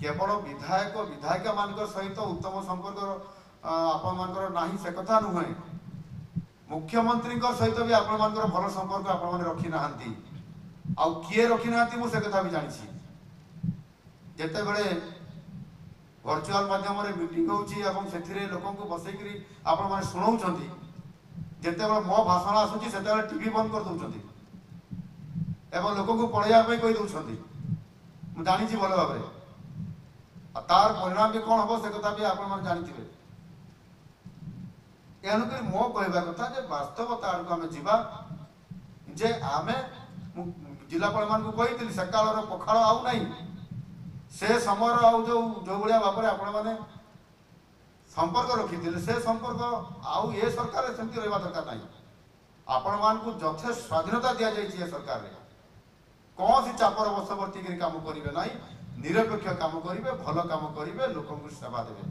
केवल विधायक विधायिका मान सहित उत्तम संपर्क आपण नाही से कथा नुहे मुख्यमंत्री सहित भी आपण भल संपर्क आपण रखी ना आउ किए रखी ना मुझे कथा भी जानी जिते बड़े वर्चुआल माध्यम मीटिंग होची लोक बसईकरी आपण मैंने शुणाऊँ जिते मो भाषण आसूची से टीवी बंद कर दौरान एवं लोक को पढ़ाई कही दौरान मुझे जानी भल भाव तार परिणाम भी कौन हम से कथा भी आप जानते तेणुक मो कहवा कथा वास्तवता आड़ आम जा जे आम जिलापाल मान कही से कालर पखाड़ आउ ना से समय जो भाया भाव में आपण मैंने संपर्क रखी से संपर्क आउ ये सरकार सेमती रहा दरकार ना आपण मान यथेष स्वाधीनता दि जाए सरकार में कौन सी चापर बसवर्ती काम करेंगे ना निरपेक्ष काम करेंगे भल काम करेंगे लोक सेवा देवे।